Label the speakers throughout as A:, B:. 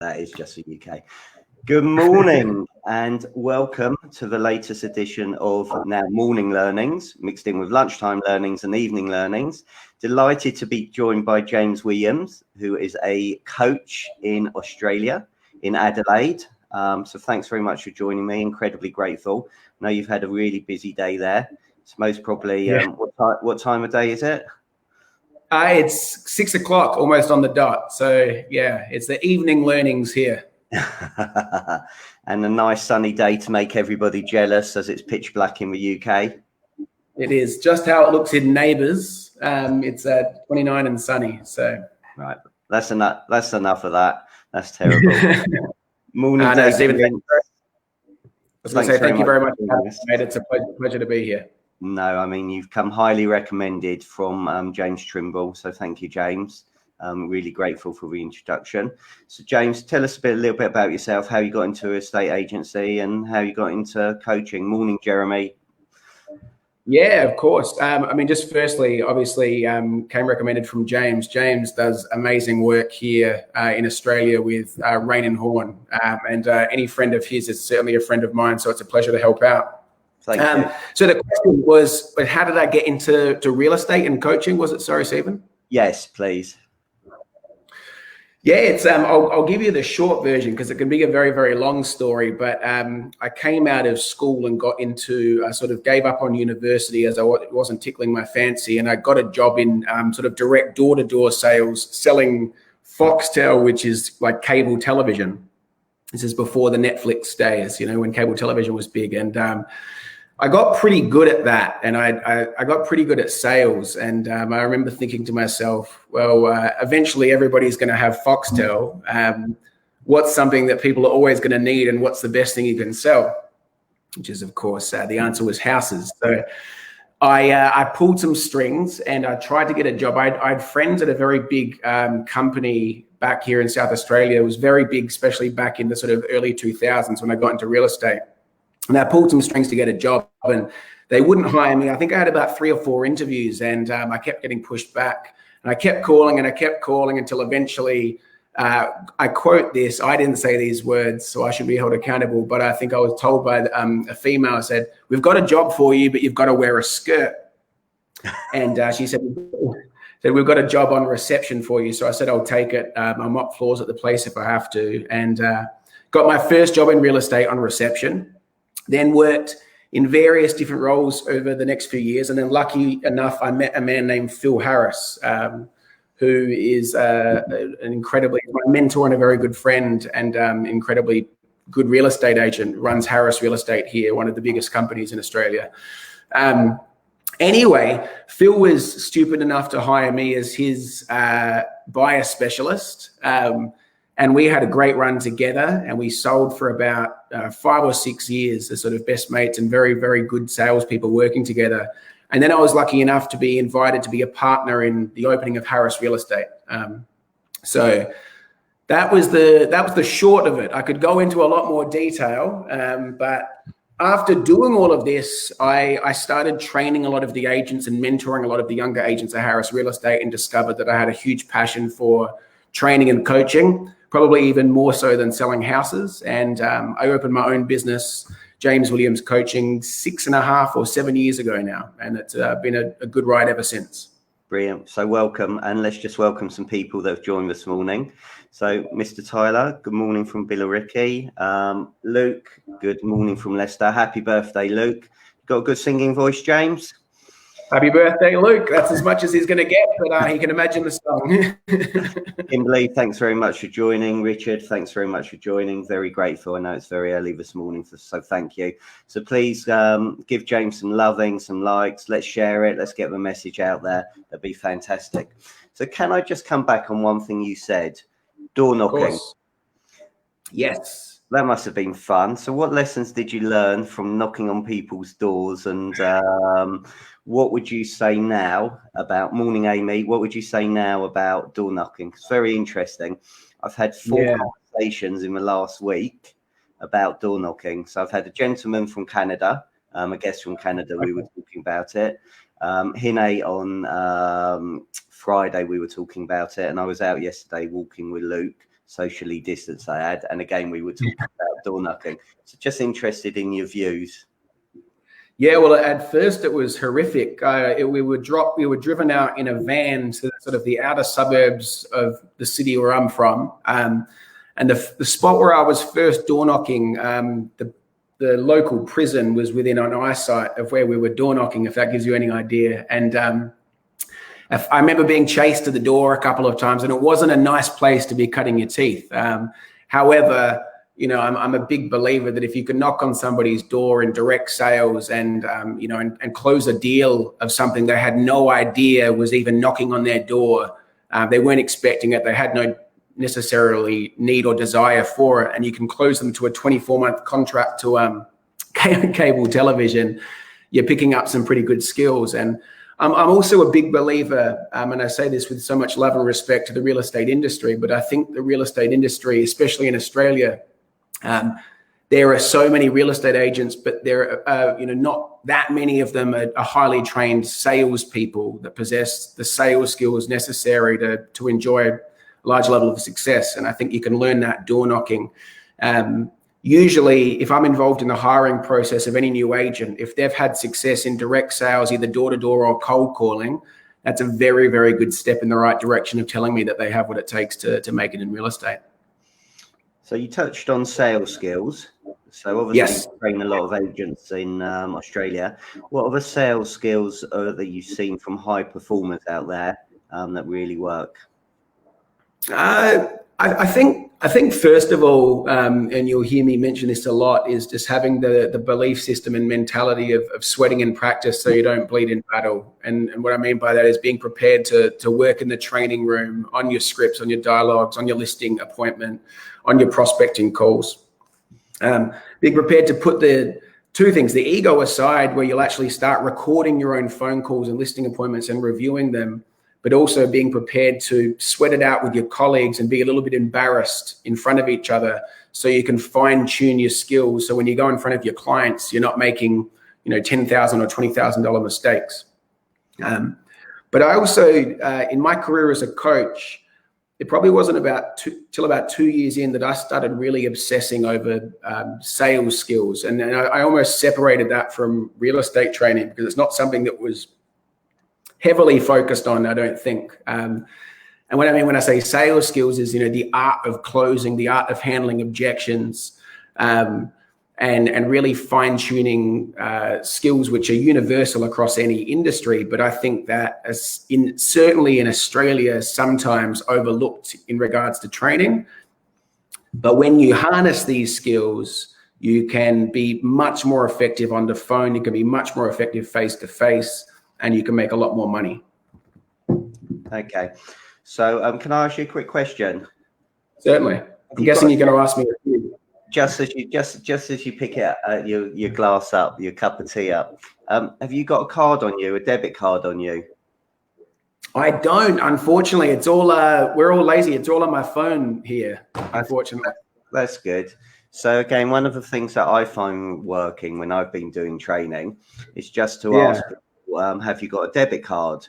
A: That is just for UK. Good morning and welcome to the latest edition of now morning learnings, mixed in with lunchtime learnings and evening learnings. Delighted to be joined by James Williams, who is a coach in Australia, in Adelaide. So thanks very much for joining me. Incredibly grateful. I know you've had a really busy day there. It's most probably, what time of day is it?
B: It's 6 o'clock, almost on the dot. So yeah, it's the evening learnings here.
A: And a nice sunny day to make everybody jealous as it's pitch black in the UK.
B: It is just how it looks in Neighbours. It's 29 and sunny. So
A: right, that's enough of that. That's terrible. Morning,
B: no, Stephen. I was going to say thank you very much, mate. It's a pleasure to be here.
A: No, I mean, you've come highly recommended from James Trimble. So thank you, James. Really grateful for the introduction. So James, tell us a little bit about yourself, how you got into a estate agency and how you got into coaching. Morning, Jeremy.
B: Yeah, of course. I mean, just firstly, obviously came recommended from James. James does amazing work here in Australia with Rain and Horn. And any friend of his is certainly a friend of mine. So it's a pleasure to help out.
A: Thank you.
B: So the question was, how did I get into real estate and coaching? Was it? Sorry, Stephen?
A: Yes, please.
B: Yeah, it's I'll give you the short version because it can be a very, very long story. But I came out of school and got into, I sort of gave up on university as it wasn't tickling my fancy. And I got a job in sort of direct door-to-door sales, selling Foxtel, which is like cable television. This is before the Netflix days, you know, when cable television was big. And I got pretty good at that, and I got pretty good at sales. And I remember thinking to myself, well, eventually everybody's going to have Foxtel. What's something that people are always going to need, and what's the best thing you can sell? Which is, of course, the answer was houses. So I pulled some strings and I tried to get a job. I had friends at a very big company back here in South Australia. It was very big, especially back in the sort of early 2000s when I got into real estate. And I pulled some strings to get a job, and they wouldn't hire me. I think I had about 3 or 4 interviews, and I kept getting pushed back. And I kept calling until eventually, I quote this, I didn't say these words, so I should be held accountable. But I think I was told by a female, said, "We've got a job for you, but you've got to wear a skirt." And she said, "We've got a job on reception for you." So I said, "I'll take it. I'll mop floors at the place if I have to." And got my first job in real estate on reception. Then worked in various different roles over the next few years. And then lucky enough, I met a man named Phil Harris, who is an incredibly, my mentor and a very good friend, and incredibly good real estate agent, runs Harris Real Estate here, one of the biggest companies in Australia. Anyway, Phil was stupid enough to hire me as his buyer specialist. And we had a great run together, and we sold for about 5 or 6 years as sort of best mates and very, very good salespeople working together. And then I was lucky enough to be invited to be a partner in the opening of Harris Real Estate. So that was the short of it. I could go into a lot more detail, but after doing all of this, I started training a lot of the agents and mentoring a lot of the younger agents at Harris Real Estate, and discovered that I had a huge passion for training and coaching, probably even more so than selling houses. And I opened my own business, James Williams Coaching, 6.5 or 7 years ago now. And it's been a good ride ever since.
A: Brilliant. So welcome. And let's just welcome some people that have joined this morning. So Mr. Tyler, good morning from Billericay. Luke, good morning from Leicester. Happy birthday, Luke. Got a good singing voice, James?
B: Happy birthday, Luke. That's as much as he's going to get, but he can imagine the song.
A: Kimberly, thanks very much for joining. Richard, thanks very much for joining. Very grateful. I know it's very early this morning, so thank you. So please give James some loving, some likes. Let's share it. Let's get the message out there. That'd be fantastic. So can I just come back on one thing you said? Door knocking.
B: Yes.
A: That must have been fun. So what lessons did you learn from knocking on people's doors, and what would you say now about, morning Amy, what would you say now about door knocking? It's very interesting. I've had 4 conversations in the last week about door knocking. So I've had a gentleman from Canada, a guest from Canada, we were talking about it. Hine on Friday, we were talking about it. And I was out yesterday walking with Luke, socially distanced they had. And again, we were talking about door knocking. So just interested in your views.
B: Yeah, well, at first it was horrific. We were driven out in a van to sort of the outer suburbs of the city where I'm from. And the spot where I was first door knocking, the local prison was within an eyesight of where we were door knocking, if that gives you any idea. And I remember being chased to the door a couple of times, and it wasn't a nice place to be cutting your teeth. However, you know, I'm a big believer that if you can knock on somebody's door in direct sales and, you know, and close a deal of something they had no idea was even knocking on their door, they weren't expecting it, they had no necessarily need or desire for it, and you can close them to a 24-month contract to cable television, you're picking up some pretty good skills. And I'm also a big believer, and I say this with so much love and respect to the real estate industry, but I think the real estate industry, especially in Australia, there are so many real estate agents, but there are, you know, not that many of them are highly trained salespeople that possess the sales skills necessary to enjoy a large level of success. And I think you can learn that door knocking. Usually, if I'm involved in the hiring process of any new agent, if they've had success in direct sales, either door-to-door or cold calling, that's a very, very good step in the right direction of telling me that they have what it takes to make it in real estate.
A: So you touched on sales skills. So obviously
B: Yes.
A: you train a lot of agents in Australia. What other sales skills that you've seen from high performers out there that really work?
B: I think first of all, and you'll hear me mention this a lot, is just having the belief system and mentality of sweating in practice so you don't bleed in battle. And what I mean by that is being prepared to work in the training room, on your scripts, on your dialogues, on your listing appointment, on your prospecting calls. Being prepared to put the two things, the ego aside, where you'll actually start recording your own phone calls and listing appointments and reviewing them, but also being prepared to sweat it out with your colleagues and be a little bit embarrassed in front of each other so you can fine tune your skills. So when you go in front of your clients, you're not making, you know, $10,000 or $20,000 mistakes. But I also, in my career as a coach, it probably wasn't till about 2 years in that I started really obsessing over sales skills. And I almost separated that from real estate training because it's not something that was heavily focused on, I don't think. And what I mean when I say sales skills is, you know, the art of closing, the art of handling objections, and really fine-tuning skills which are universal across any industry. But I think that certainly in Australia, sometimes overlooked in regards to training. But when you harness these skills, you can be much more effective on the phone, you can be much more effective face-to-face, and you can make a lot more money.
A: Okay. So can I ask you a quick question?
B: Certainly. I'm guessing you're going to ask me a few.
A: Just as you pick it your glass up, your cup of tea up, have you got a card on you, a debit card on you?
B: I don't, unfortunately. It's all we're all lazy. It's all on my phone here, unfortunately.
A: That's good. So again, one of the things that I find working when I've been doing training is just to ask people, have you got a debit card?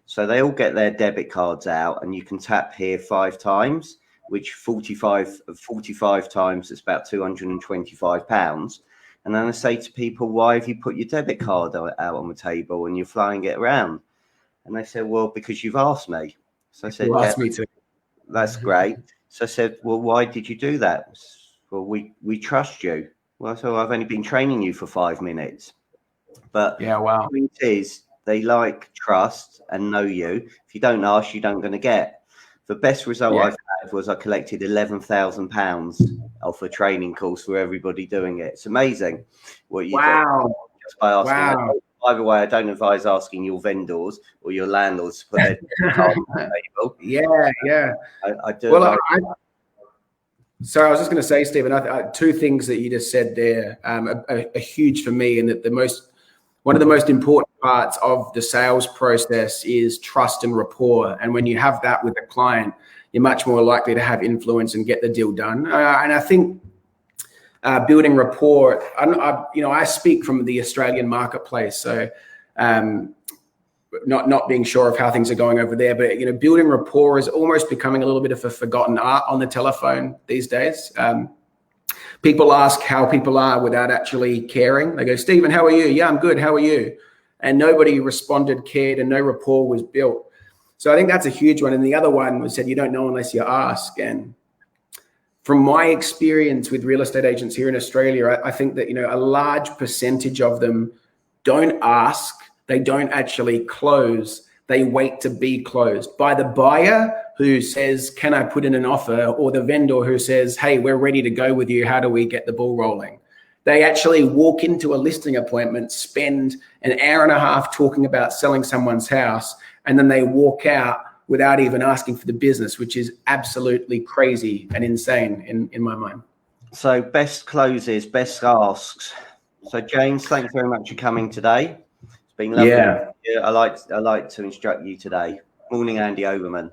A: So they all get their debit cards out, and you can tap here 5 times. Which 45 times, it's about £225. And then I say to people, why have you put your debit card out on the table and you're flying it around? And they said, well, because you've asked me. So I said,
B: you asked me to.
A: That's great. So I said, well, why did you do that? Well, we trust you. Well, so I've only been training you for 5 minutes. But
B: yeah, wow.
A: The point is, they like trust and know you. If you don't ask, you don't going to get. The best result I've had was I collected £11,000 off a training course for everybody doing it. It's amazing what you do just by asking.
B: Wow.
A: By the way, I don't advise asking your vendors or your landlords to put their card on the table.
B: Yeah.
A: I do.
B: Well, so I was just going to say, Stephen, two things that you just said there are huge for me, and that one of the most important parts of the sales process is trust and rapport. And when you have that with a client, you're much more likely to have influence and get the deal done. And I think building rapport, I speak from the Australian marketplace. So not being sure of how things are going over there. But, building rapport is almost becoming a little bit of a forgotten art on the telephone these days. People ask how people are without actually caring. They go, Stephen, how are you? Yeah, I'm good. How are you? And nobody responded, cared, and no rapport was built. So I think that's a huge one. And the other one was said, you don't know unless you ask. And from my experience with real estate agents here in Australia, I think that, a large percentage of them don't ask. They don't actually close. They wait to be closed by the buyer who says, can I put in an offer? Or the vendor who says, hey, we're ready to go with you. How do we get the ball rolling? They actually walk into a listing appointment, spend an hour and a half talking about selling someone's house, and then they walk out without even asking for the business, which is absolutely crazy and insane in my mind.
A: So best closes, best asks. So James, thanks very much for coming today. It's been lovely.
B: Yeah.
A: I like to instruct you today. Morning, Andy Overman.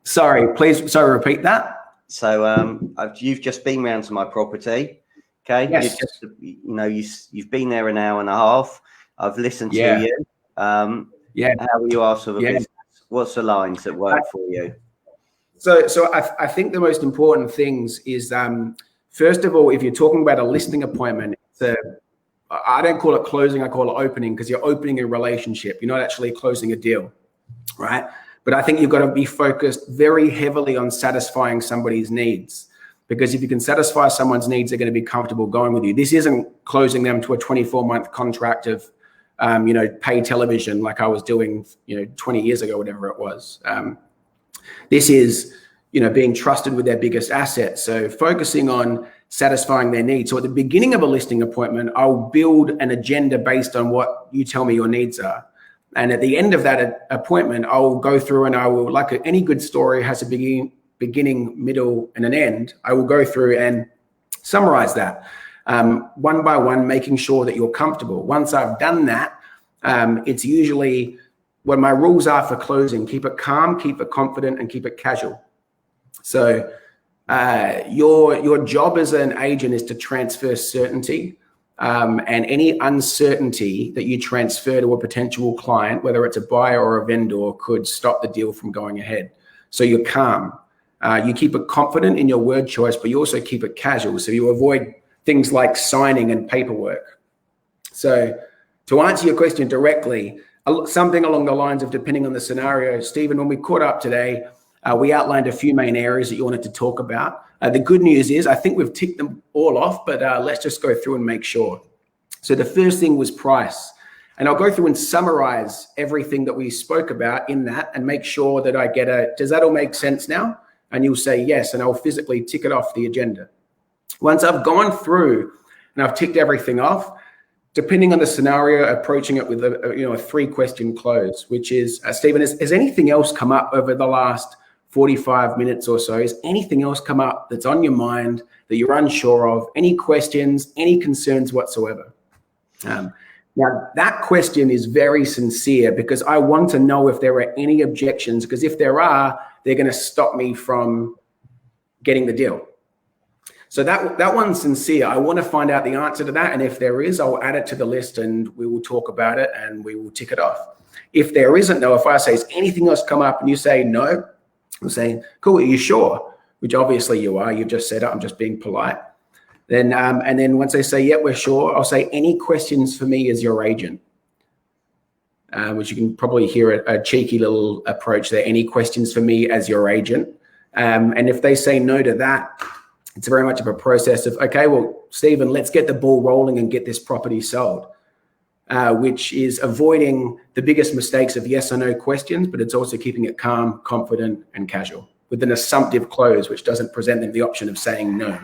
B: Sorry, repeat that.
A: So you've just been round to my property. Okay.
B: Yes.
A: You've been there an hour and a half. I've listened to you. How are you after the business? What's the lines that work for you?
B: So I think the most important things is, first of all, if you're talking about a listing appointment, I don't call it closing, I call it opening, because you're opening a relationship. You're not actually closing a deal, right? But I think you've got to be focused very heavily on satisfying somebody's needs, because if you can satisfy someone's needs, they're going to be comfortable going with you. This isn't closing them to a 24-month contract of, pay television like I was doing, 20 years ago, whatever it was. This is, being trusted with their biggest asset. So focusing on satisfying their needs. So at the beginning of a listing appointment, I'll build an agenda based on what you tell me your needs are. And at the end of that appointment, I'll go through and I will, like any good story has a beginning, middle, and an end. I will go through and summarize that one by one, making sure that you're comfortable. Once I've done that, it's usually what my rules are for closing: keep it calm, keep it confident, and keep it casual. So your job as an agent is to transfer certainty, and any uncertainty that you transfer to a potential client, whether it's a buyer or a vendor, could stop the deal from going ahead. So you're calm. You keep it confident in your word choice, but you also keep it casual. So you avoid things like signing and paperwork. So to answer your question directly, something along the lines of, depending on the scenario, Stephen, when we caught up today, we outlined a few main areas that you wanted to talk about. The good news is I think we've ticked them all off, but let's just go through and make sure. So the first thing was price. And I'll go through and summarize everything that we spoke about in that and make sure that I get does that all make sense now? And you'll say yes, and I'll physically tick it off the agenda. Once I've gone through and I've ticked everything off, depending on the scenario, approaching it with a 3-question close, which is, Stephen, has anything else come up over the last 45 minutes or so? Has anything else come up that's on your mind that you're unsure of? Any questions, any concerns whatsoever? Now, that question is very sincere, because I want to know if there are any objections, because if there are, they're going to stop me from getting the deal. So that one's sincere. I want to find out the answer to that. And if there is, I'll add it to the list and we will talk about it and we will tick it off. If there isn't, though, if I say, has anything else come up, and you say no, I'm saying, cool, are you sure? Which obviously you are. You've just said it. I'm just being polite. Then, and then once they say, yeah, we're sure, I'll say, any questions for me as your agent? Which you can probably hear a cheeky little approach there. Any questions for me as your agent? And if they say no to that, it's very much of a process of, okay, well, Stephen, let's get the ball rolling and get this property sold, which is avoiding the biggest mistakes of yes or no questions, but it's also keeping it calm, confident, and casual with an assumptive close, which doesn't present them the option of saying no.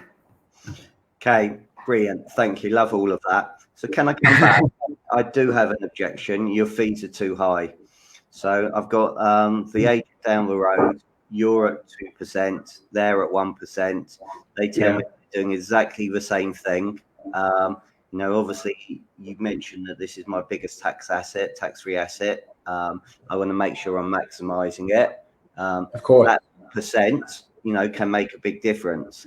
B: Okay,
A: brilliant. Thank you. Love all of that. So can I come back? I do have an objection. Your fees are too high. So I've got the agent down the road. You're at 2%. They're at 1%. They tell me they're doing exactly the same thing. Obviously, you've mentioned that this is my biggest tax-free asset. I want to make sure I'm maximizing it.
B: Of course.
A: That percent, can make a big difference.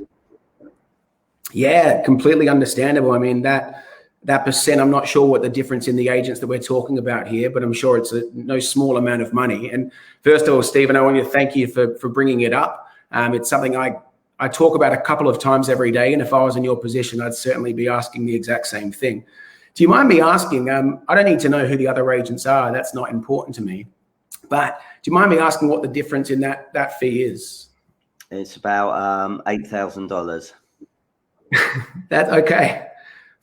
B: Yeah, completely understandable. I mean, that that percent, I'm not sure what the difference in the agents that we're talking about here, but I'm sure it's no small amount of money. And first of all, Stephen, I want to thank you for bringing it up. It's something I talk about a couple of times every day. And if I was in your position, I'd certainly be asking the exact same thing. Do you mind me asking, I don't need to know who the other agents are. That's not important to me. But do you mind me asking what the difference in that fee is?
A: It's about $8,000.
B: That's okay.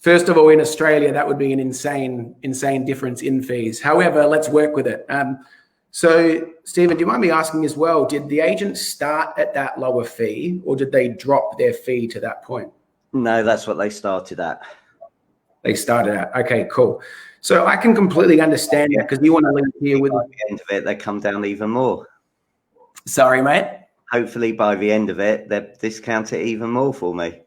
B: First of all, in Australia, that would be an insane difference in fees. However, let's work with it. So, Stephen, do you mind me asking as well, did the agent start at that lower fee or did they drop their fee to that point?
A: No, that's what they started at.
B: They started at. Okay, cool. So I can completely understand that because you want to leave here with...
A: By the end of it, they come down even more.
B: Sorry, mate?
A: Hopefully by the end of it, they'll discount it even more for me.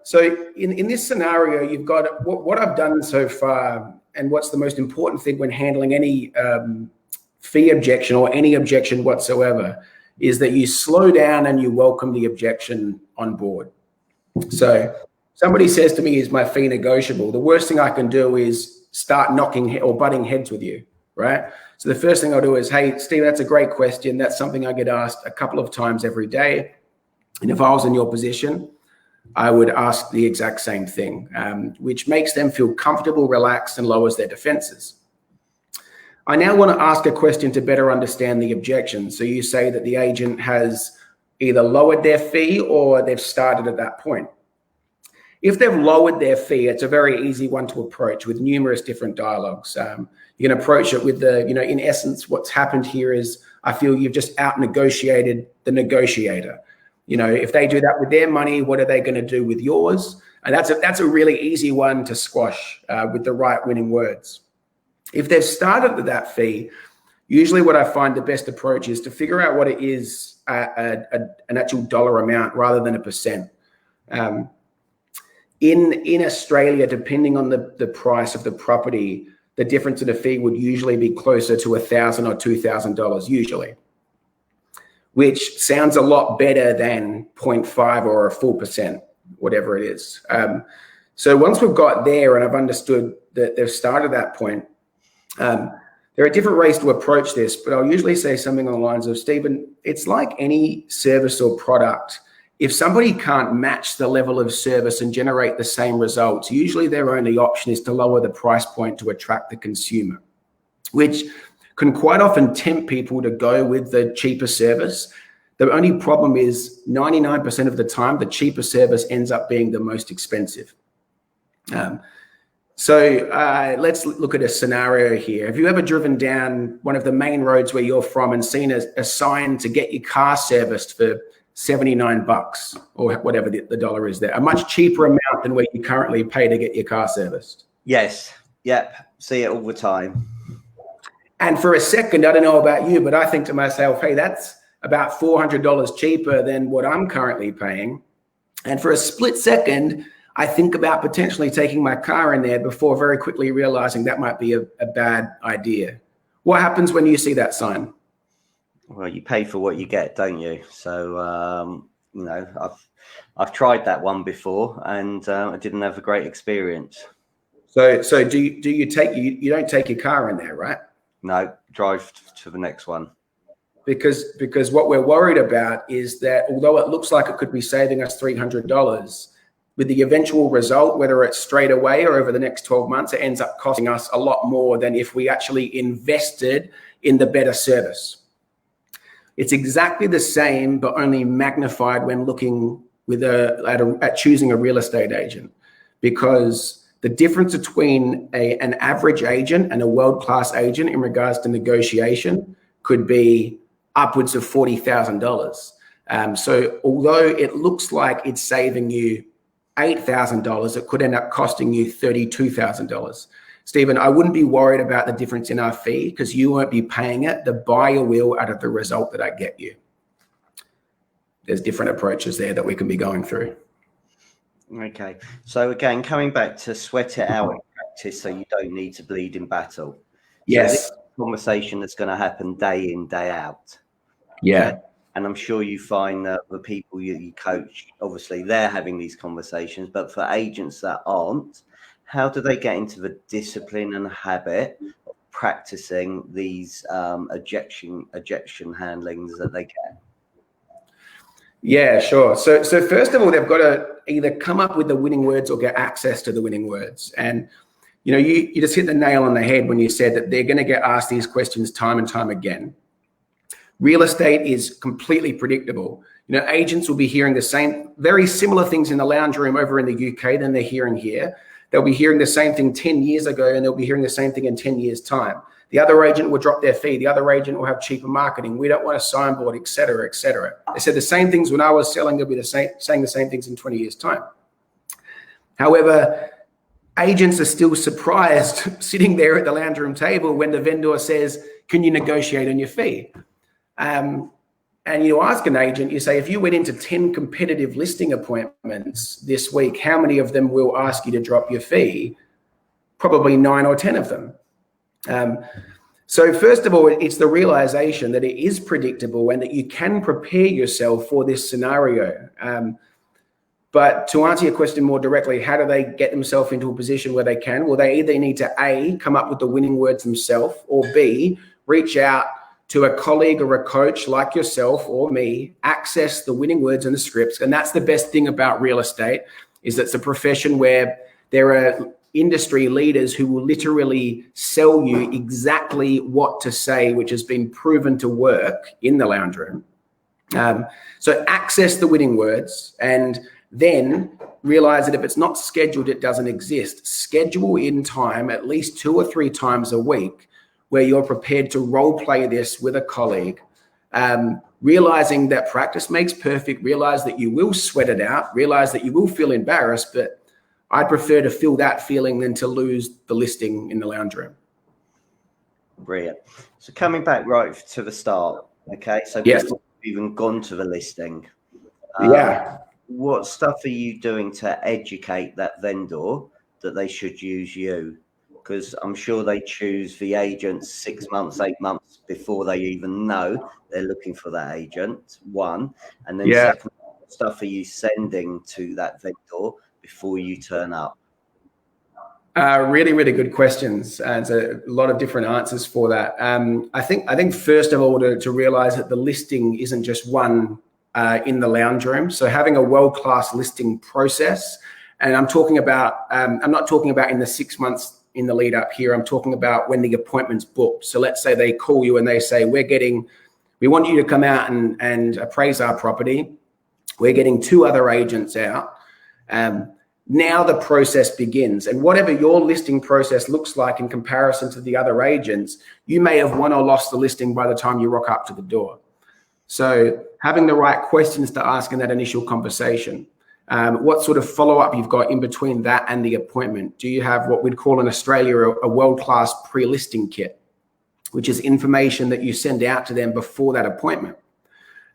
B: So in this scenario, you've got what I've done so far, and what's the most important thing when handling any fee objection or any objection whatsoever, is that you slow down and you welcome the objection on board. So somebody says to me, is my fee negotiable? The worst thing I can do is start knocking or butting heads with you, right? So the first thing I'll do is, hey, Steve, that's a great question. That's something I get asked a couple of times every day. And if I was in your position, I would ask the exact same thing, which makes them feel comfortable, relaxed, and lowers their defenses. I now want to ask a question to better understand the objection. So you say that the agent has either lowered their fee or they've started at that point. If they've lowered their fee, it's a very easy one to approach with numerous different dialogues. You can approach it with in essence, what's happened here is I feel you've just out-negotiated the negotiator. If they do that with their money, what are they going to do with yours? And that's a really easy one to squash with the right winning words. If they've started at that fee, usually what I find the best approach is to figure out what it is, an actual dollar amount rather than a percent. In Australia, depending on the price of the property, the difference in the fee would usually be closer to $1,000 or $2,000 usually, which sounds a lot better than 0.5 or a full percent, whatever it is. So once we've got there and I've understood that they've started that point, there are different ways to approach this, but I'll usually say something along the lines of, Stephen, it's like any service or product. If somebody can't match the level of service and generate the same results, usually their only option is to lower the price point to attract the consumer, which can quite often tempt people to go with the cheaper service. The only problem is 99% of the time, the cheaper service ends up being the most expensive. So let's look at a scenario here. Have you ever driven down one of the main roads where you're from and seen a sign to get your car serviced for $79 or whatever the dollar is there, a much cheaper amount than where you currently pay to get your car serviced?
A: Yes. Yep. See it all the time.
B: And for a second, I don't know about you, but I think to myself, hey, that's about $400 cheaper than what I'm currently paying. And for a split second, I think about potentially taking my car in there before very quickly realizing that might be a bad idea. What happens when you see that sign?
A: Well, you pay for what you get, don't you? So, I've tried that one before and I didn't have a great experience.
B: So do you don't take your car in there, right?
A: No, drive to the next one.
B: Because what we're worried about is that although it looks like it could be saving us $300, with the eventual result, whether it's straight away or over the next 12 months, it ends up costing us a lot more than if we actually invested in the better service. It's exactly the same, but only magnified when looking at choosing a real estate agent, because the difference between an average agent and a world-class agent in regards to negotiation could be upwards of $40,000. So although it looks like it's saving you $8,000, it could end up costing you $32,000. Stephen, I wouldn't be worried about the difference in our fee because you won't be paying it. The buyer will out of the result that I get you. There's different approaches there that we can be going through.
A: Okay. So again, coming back to sweat it out in practice so you don't need to bleed in battle.
B: Yes.
A: So this is a conversation that's going to happen day in, day out.
B: Yeah.
A: Okay? And I'm sure you find that the people you coach, obviously they're having these conversations, but for agents that aren't, how do they get into the discipline and habit of practicing these objection handlings that they get?
B: Yeah, sure. So first of all, they've got to either come up with the winning words or get access to the winning words. And you just hit the nail on the head when you said that they're going to get asked these questions time and time again. Real estate is completely predictable. Agents will be hearing the same, very similar things in the lounge room over in the UK than they're hearing here. They'll be hearing the same thing 10 years ago, and they'll be hearing the same thing in 10 years' time. The other agent will drop their fee. The other agent will have cheaper marketing. We don't want a signboard, et cetera, et cetera. They said the same things when I was selling. They'll be saying the same things in 20 years' time. However, agents are still surprised sitting there at the lounge room table when the vendor says, can you negotiate on your fee? And you ask an agent, you say, if you went into 10 competitive listing appointments this week, how many of them will ask you to drop your fee? Probably 9 or 10 of them. So first of all, it's the realization that it is predictable and that you can prepare yourself for this scenario. But to answer your question more directly, how do they get themselves into a position where they can? Well, they either need to A, come up with the winning words themselves, or B, reach out to a colleague or a coach like yourself or me, access the winning words and the scripts. And that's the best thing about real estate, is that it's a profession where there are industry leaders who will literally sell you exactly what to say, which has been proven to work in the lounge room. So access the winning words, and then realize that if it's not scheduled, it doesn't exist. Schedule in time at least 2 or 3 times a week where you're prepared to role play this with a colleague, realizing that practice makes perfect, realize that you will sweat it out, realize that you will feel embarrassed, but I'd prefer to feel that feeling than to lose the listing in the lounge room.
A: Brilliant. So coming back right to the start, okay? So
B: yes.
A: Before you've even gone to the listing, what stuff are you doing to educate that vendor that they should use you? Because I'm sure they choose the agent 6 months, 8 months before they even know they're looking for that agent, one. And then second, what stuff are you sending to that vendor before you turn up?
B: Really, really good questions. And a lot of different answers for that. I think first of all, to realize that the listing isn't just one in the lounge room. So having a world-class listing process, and I'm talking about, I'm not talking about in the 6 months in the lead up here. I'm talking about when the appointment's booked. So let's say they call you and they say, we want you to come out and appraise our property. We're getting 2 other agents out. Now the process begins, and whatever your listing process looks like in comparison to the other agents, you may have won or lost the listing by the time you rock up to the door. So having the right questions to ask in that initial conversation, what sort of follow-up you've got in between that and the appointment. Do you have what we'd call in Australia a world-class pre-listing kit, which is information that you send out to them before that appointment?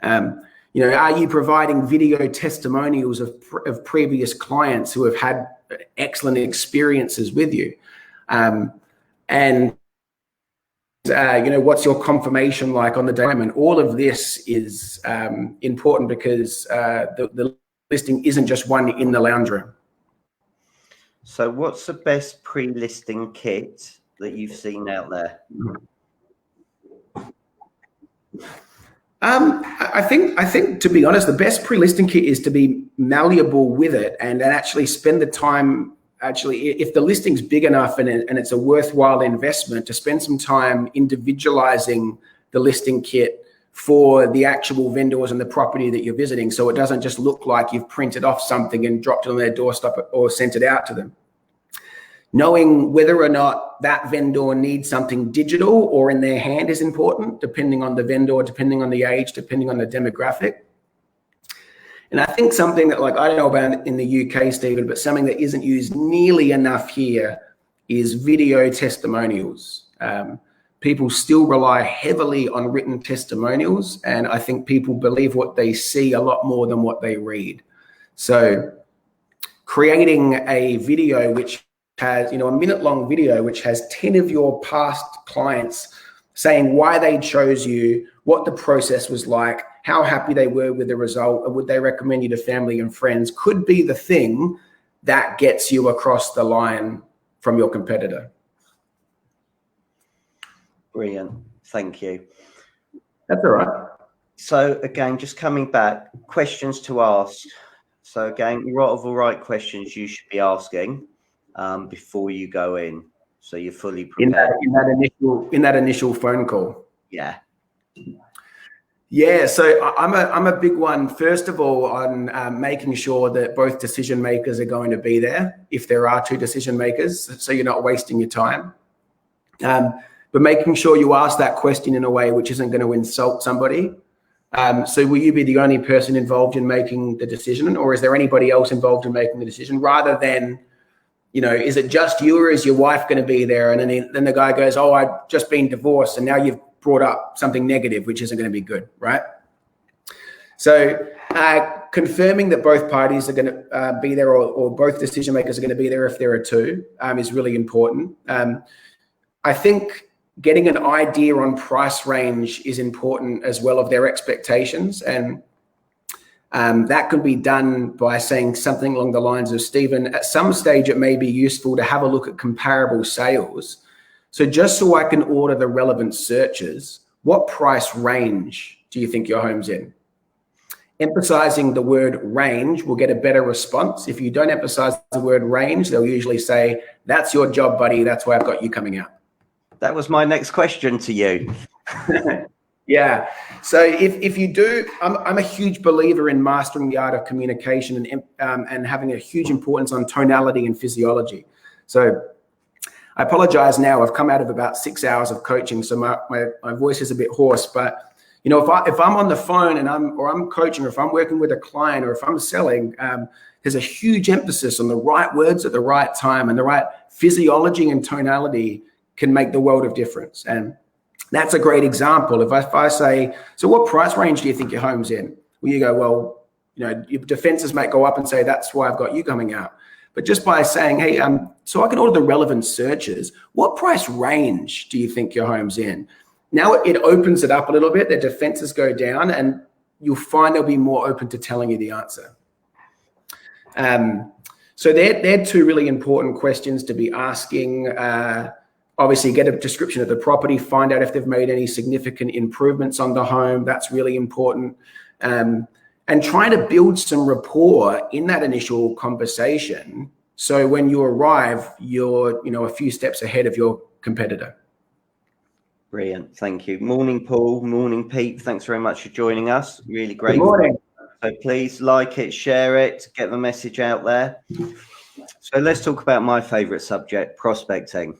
B: Are you providing video testimonials of previous clients who have had excellent experiences with you? What's your confirmation like on the day? And all of this is important because the listing isn't just one in the lounge room.
A: So what's the best pre-listing kit that you've seen out there?
B: I think to be honest, the best pre-listing kit is to be malleable with it and actually spend the time. Actually, if the listing's big enough and it's a worthwhile investment, to spend some time individualizing the listing kit for the actual vendors and the property that you're visiting, so it doesn't just look like you've printed off something and dropped it on their doorstep or sent it out to them. Knowing whether or not that vendor needs something digital or in their hand is important, depending on the vendor, depending on the age, depending on the demographic. And I think something that, I don't know about in the UK, Stephen, but something that isn't used nearly enough here is video testimonials. People still rely heavily on written testimonials, and I think people believe what they see a lot more than what they read. So creating a video which has, a minute-long video which has 10 of your past clients saying why they chose you, what the process was like, how happy they were with the result, or would they recommend you to family and friends, could be the thing that gets you across the line from your competitor.
A: Brilliant. Thank you.
B: That's all right.
A: So again, just coming back, questions to ask. So again, a lot of the right questions you should be asking before you go in, so you're fully prepared.
B: In that initial phone call.
A: Yeah.
B: Yeah, so I'm a big one, first of all, on making sure that both decision makers are going to be there, if there are two decision makers, so you're not wasting your time. But making sure you ask that question in a way which isn't going to insult somebody. So will you be the only person involved in making the decision, or is there anybody else involved in making the decision, rather than, is it just you, or is your wife going to be there? And then the guy goes, oh, I've just been divorced, and now you've brought up something negative, which isn't going to be good, right? So confirming that both parties are going to be there, or both decision makers are going to be there if there are two, is really important. I think getting an idea on price range is important as well, of their expectations. And that can be done by saying something along the lines of, Stephen, at some stage it may be useful to have a look at comparable sales. So just so I can order the relevant searches, what price range do you think your home's in? Emphasizing the word range will get a better response. If you don't emphasize the word range, they'll usually say, that's your job, buddy. That's why I've got you coming out.
A: That was my next question to you.
B: Yeah. So if you do, I'm a huge believer in mastering the art of communication and having a huge importance on tonality and physiology. So I apologize now. I've come out of about 6 hours of coaching, so my voice is a bit hoarse. But if I'm on the phone and I'm coaching, or if I'm working with a client, or if I'm selling, there's a huge emphasis on the right words at the right time, and the right physiology and tonality can make the world of difference. And that's a great example. If I say, so what price range do you think your home's in? Well, you go, well, your defenses might go up and say, that's why I've got you coming out. But just by saying, hey, so I can order the relevant searches, what price range do you think your home's in? Now it opens it up a little bit. The defenses go down, and you'll find they'll be more open to telling you the answer. So they're two really important questions to be asking. Obviously, get a description of the property, find out if they've made any significant improvements on the home. That's really important. And try to build some rapport in that initial conversation, so when you arrive, you're a few steps ahead of your competitor.
A: Brilliant. Thank you. Morning, Paul. Morning, Pete. Thanks very much for joining us. Really great.
B: Good morning.
A: So please like it, share it, get the message out there. So let's talk about my favorite subject, prospecting.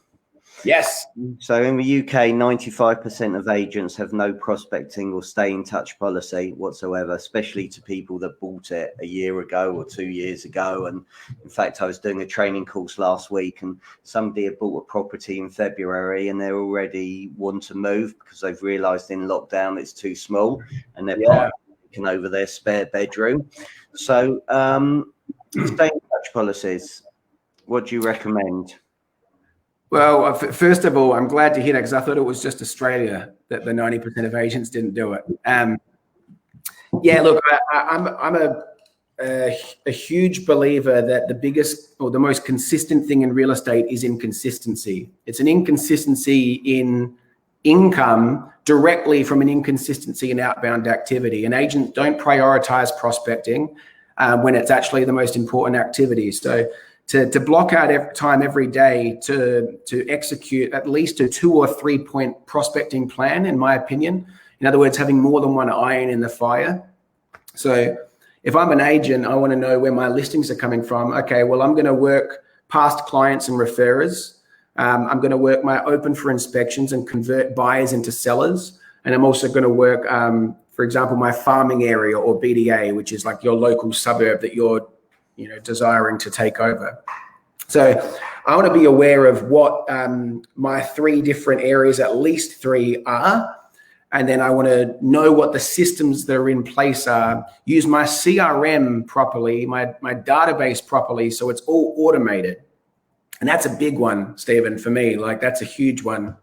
B: Yes.
A: So in the UK, 95% of agents have no prospecting or stay in touch policy whatsoever, especially to people that bought it a year ago or 2 years ago. And in fact, I was doing a training course last week, and somebody had bought a property in February, and they already want to move because they've realized in lockdown it's too small, and they're taking over their spare bedroom. So stay in touch policies, what do you recommend?
B: Well, first of all, I'm glad to hear that, because I thought it was just Australia that the 90% of agents didn't do it. Yeah, look, I'm a huge believer that the biggest or the most consistent thing in real estate is inconsistency. It's an inconsistency in income directly from an inconsistency in outbound activity. And agents don't prioritize prospecting when it's actually the most important activity. So to block out time every day to execute at least a 2 or 3 point prospecting plan, in my opinion. In other words, having more than one iron in the fire. So if I'm an agent, I want to know where my listings are coming from. Okay, well, I'm going to work past clients and referrers. I'm going to work my open for inspections and convert buyers into sellers. And I'm also going to work, for example, my farming area, or BDA, which is like your local suburb that you're desiring to take over. So I want to be aware of what my 3 different areas, at least 3, are. And then I want to know what the systems that are in place are, use my CRM properly, my database properly, so it's all automated. And that's a big one, Stephen, for me. Like, that's a huge one.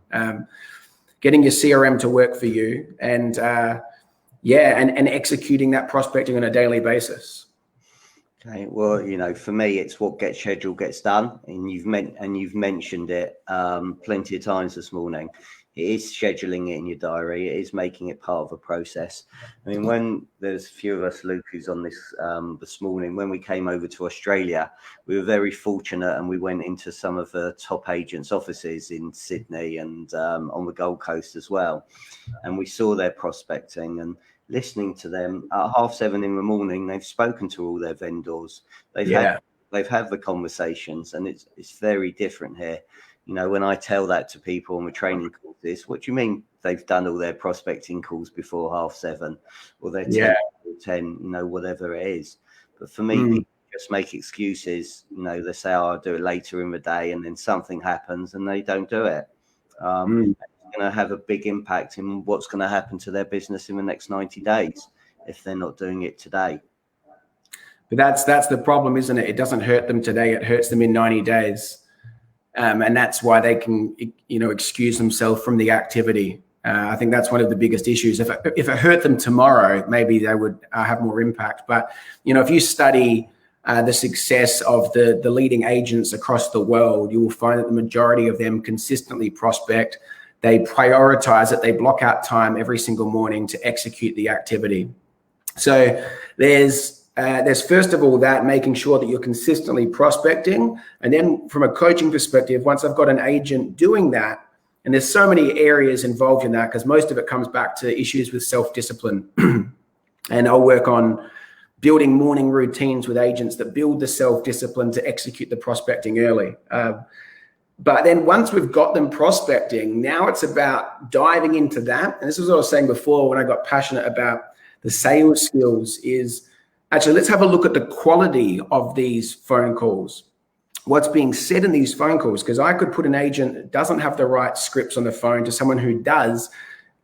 B: Getting your CRM to work for you, and and executing that prospecting on a daily basis.
A: Okay, well, for me, it's what gets scheduled gets done, and you've mentioned it plenty of times this morning. It is scheduling it in your diary. It is making it part of a process. I mean, when there's a few of us, Luke, who's on this morning, when we came over to Australia, we were very fortunate, and we went into some of the top agents' offices in Sydney and on the Gold Coast as well, and we saw their prospecting and listening to them at 7:30 in the morning. They've spoken to all their vendors. They've had the conversations, and it's very different here. When I tell that to people on the training courses, what do you mean they've done all their prospecting calls before 7:30 or they're 10, whatever it is. But for me, people just make excuses. They say, I'll do it later in the day, and then something happens and they don't do it. It's going to have a big impact in what's going to happen to their business in the next 90 days if they're not doing it today.
B: But that's the problem, isn't it? It doesn't hurt them today. It hurts them in 90 days. And that's why they can, excuse themselves from the activity. I think that's one of the biggest issues. If it hurt them tomorrow, maybe they would have more impact. But, if you study the success of the leading agents across the world, you will find that the majority of them consistently prospect. They prioritize it. They block out time every single morning to execute the activity. So there's first of all that, making sure that you're consistently prospecting. And then from a coaching perspective, once I've got an agent doing that, and there's so many areas involved in that because most of it comes back to issues with self-discipline. And I'll work on building morning routines with agents that build the self-discipline to execute the prospecting early. But then once we've got them prospecting, now it's about diving into that. And this is what I was saying before when I got passionate about the sales skills is, actually, let's have a look at the quality of these phone calls. What's being said in these phone calls? Because I could put an agent that doesn't have the right scripts on the phone to someone who does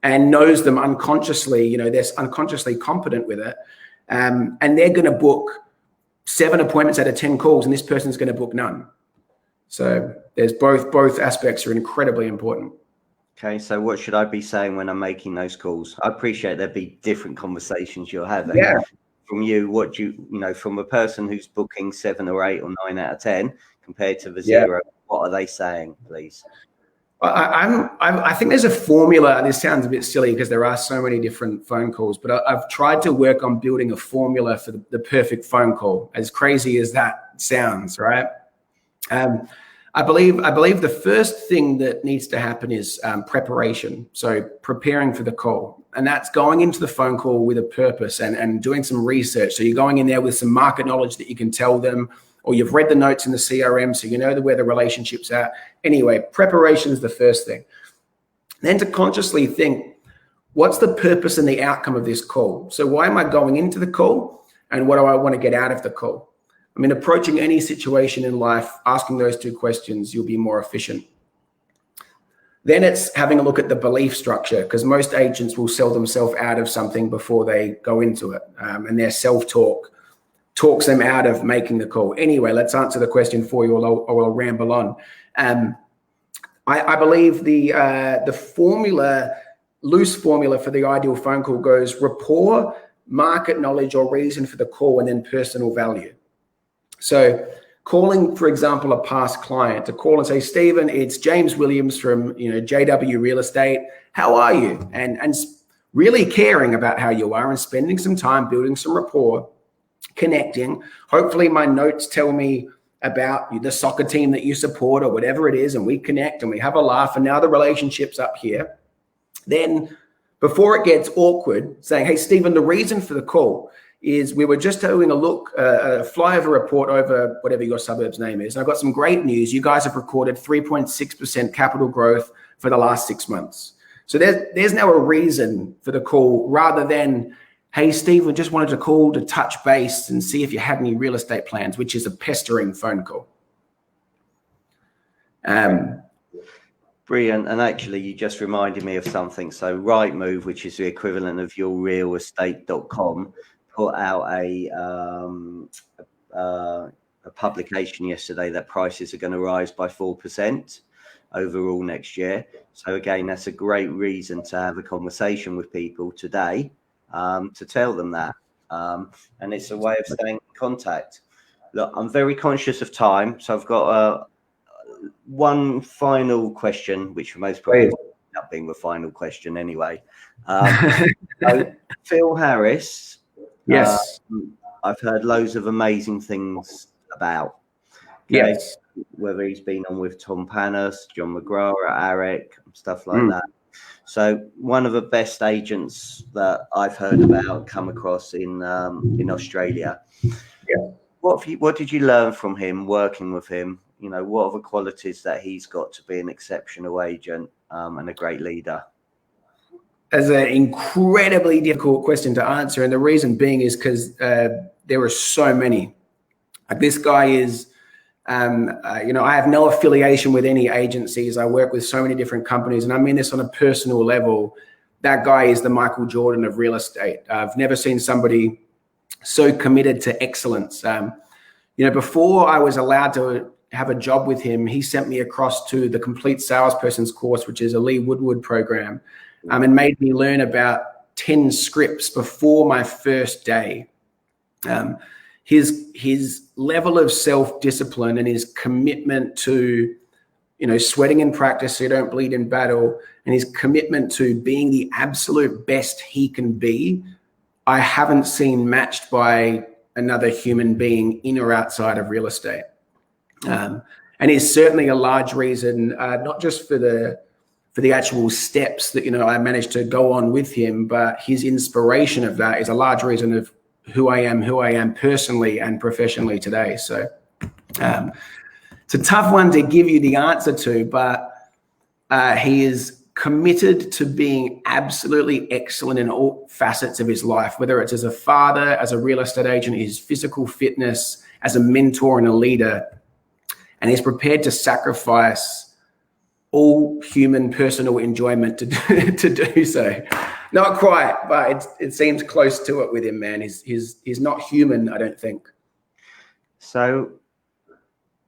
B: and knows them unconsciously, they're unconsciously competent with it. And they're going to book 7 appointments out of 10 calls, and this person's going to book none. So there's both aspects are incredibly important.
A: Okay, so what should I be saying when I'm making those calls? I appreciate there'd be different conversations you're having.
B: Yeah.
A: From you, what do you, from a person who's booking 7 or 8 or 9 out of 10 compared to the 0, what are they saying, please?
B: I think there's a formula, and this sounds a bit silly because there are so many different phone calls, but I've tried to work on building a formula for the perfect phone call, as crazy as that sounds, right? I believe the first thing that needs to happen is preparation. So preparing for the call. And that's going into the phone call with a purpose and doing some research. So you're going in there with some market knowledge that you can tell them, or you've read the notes in the CRM, so you know where the relationship's at. Anyway, preparation is the first thing. Then to consciously think, what's the purpose and the outcome of this call? So why am I going into the call? And what do I want to get out of the call? I mean, approaching any situation in life, asking those 2 questions, you'll be more efficient. Then it's having a look at the belief structure, because most agents will sell themselves out of something before they go into it. And their self-talk talks them out of making the call. Anyway, let's answer the question for you, or I'll ramble on. I believe the loose formula for the ideal phone call goes rapport, market knowledge or reason for the call, and then personal value. So calling, for example, a past client to call and say, Stephen, it's James Williams from JW Real Estate. How are you? And really caring about how you are and spending some time building some rapport, connecting. Hopefully my notes tell me about the soccer team that you support or whatever it is, and we connect and we have a laugh, and now the relationship's up here. Then before it gets awkward, saying, hey, Stephen, the reason for the call is we were just doing a flyover report over whatever your suburb's name is. And I've got some great news. You guys have recorded 3.6% capital growth for the last 6 months. So there's now a reason for the call, rather than, hey, Steve, we just wanted to call to touch base and see if you had any real estate plans, which is a pestering phone call.
A: Brilliant. And actually, you just reminded me of something. So Rightmove, which is the equivalent of yourrealestate.com, put out a publication yesterday that prices are going to rise by 4% overall next year. So again, that's a great reason to have a conversation with people today, to tell them that. And it's a way of staying in contact. Look, I'm very conscious of time, so I've got one final question, which for most probably end up being the final question anyway. So Phil Harris,
B: yes,
A: I've heard loads of amazing things about. Okay?
B: yes,
A: Whether he's been on with Tom Panos, John McGrath, Eric, stuff like that. So one of the best agents that I've heard about, come across in Australia.
B: Yeah.
A: What did you learn from him working with him? You know, what are the qualities that he's got to be an exceptional agent and a great leader?
B: That's an incredibly difficult question to answer, and the reason being is because there are so many. Like, this guy is, I have no affiliation with any agencies. I work with so many different companies, and I mean this on a personal level. That guy is the Michael Jordan of real estate. I've never seen somebody so committed to excellence. Before I was allowed to have a job with him, he sent me across to the Complete Salesperson's course, which is a Lee Woodward program, and made me learn about 10 scripts before my first day. His level of self-discipline and his commitment to, sweating in practice so you don't bleed in battle, and his commitment to being the absolute best he can be, I haven't seen matched by another human being in or outside of real estate. And is certainly a large reason, not just for the actual steps that, I managed to go on with him, but his inspiration of that is a large reason of who I am personally and professionally today. So it's a tough one to give you the answer to, but he is committed to being absolutely excellent in all facets of his life, whether it's as a father, as a real estate agent, his physical fitness, as a mentor and a leader. And he's prepared to sacrifice all human personal enjoyment to do so. Not quite, but it seems close to it with him, man. He's not human, I don't think.
A: So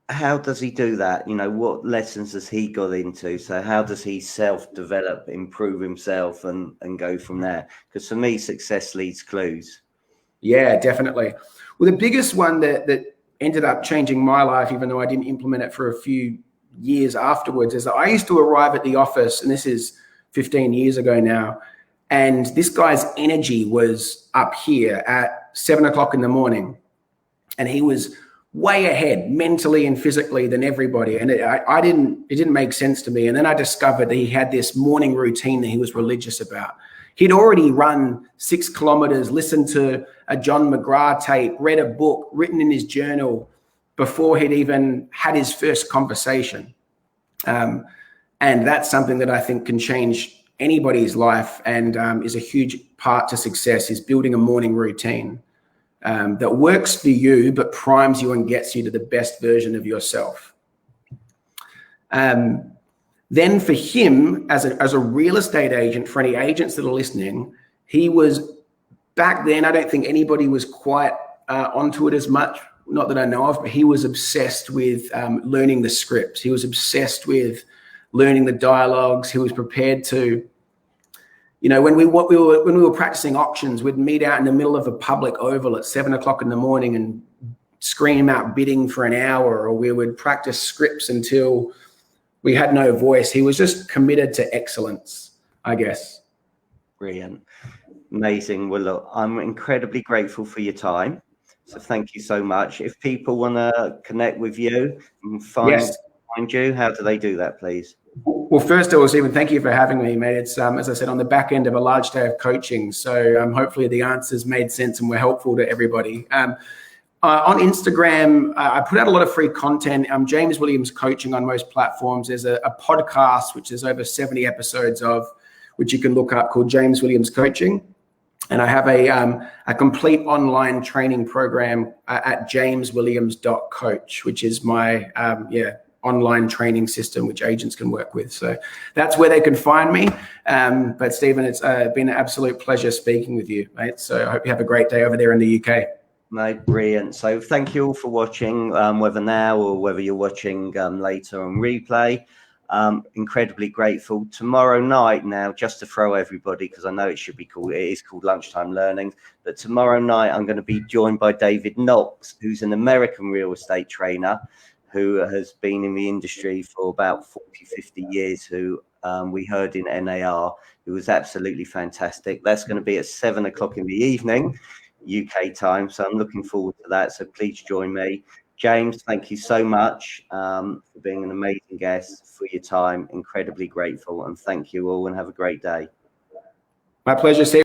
A: how does he do that? What lessons has he got into? So how does he self-develop, improve himself and go from there? Because for me, success leaves clues.
B: Yeah, definitely. Well, the biggest one that ended up changing my life, even though I didn't implement it for a few years afterwards, is that I used to arrive at the office, and this is 15 years ago now, and this guy's energy was up here at 7 o'clock in the morning, and he was way ahead mentally and physically than everybody. And it didn't make sense to me. And then I discovered that he had this morning routine that he was religious about. He'd already run 6 kilometers, listened to a John McGrath tape, read a book, written in his journal before he'd even had his first conversation. And that's something that I think can change anybody's life and is a huge part to success, is building a morning routine that works for you, but primes you and gets you to the best version of yourself. Then for him, as a real estate agent, for any agents that are listening, he was, back then, I don't think anybody was quite onto it as much, not that I know of, but he was obsessed with learning the scripts. He was obsessed with learning the dialogues. He was prepared to, when we were practicing auctions, we'd meet out in the middle of a public oval at 7 o'clock in the morning and scream out bidding for an hour, or we would practice scripts until we had no voice. He was just committed to excellence, I guess.
A: Brilliant. Amazing. Well, look, I'm incredibly grateful for your time. So thank you so much. If people want to connect with you and find you, how do they do that, please?
B: Well, first of all, Stephen, thank you for having me, mate. It's, as I said, on the back end of a large day of coaching. So hopefully the answers made sense and were helpful to everybody. On Instagram, I put out a lot of free content. I'm James Williams Coaching on most platforms. There's a podcast, which is over 70 episodes of, which you can look up, called James Williams Coaching. And I have a complete online training program at jameswilliams.coach, which is my online training system, which agents can work with. So that's where they can find me. But Stephen, it's been an absolute pleasure speaking with you, mate. So I hope you have a great day over there in the UK.
A: Mate, brilliant. So thank you all for watching, whether now or whether you're watching later on replay. Incredibly grateful. Tomorrow night, now, just to throw everybody, because I know it is called Lunchtime Learning, but tomorrow night I'm going to be joined by David Knox, who's an American real estate trainer who has been in the industry for about 40-50 years, who we heard in NAR. It was absolutely fantastic. That's going to be at 7 o'clock in the evening, UK time. So I'm looking forward to that. So please join me. James, thank you so much for being an amazing guest, for your time. Incredibly grateful. And thank you all, and have a great day.
B: My pleasure, Steve.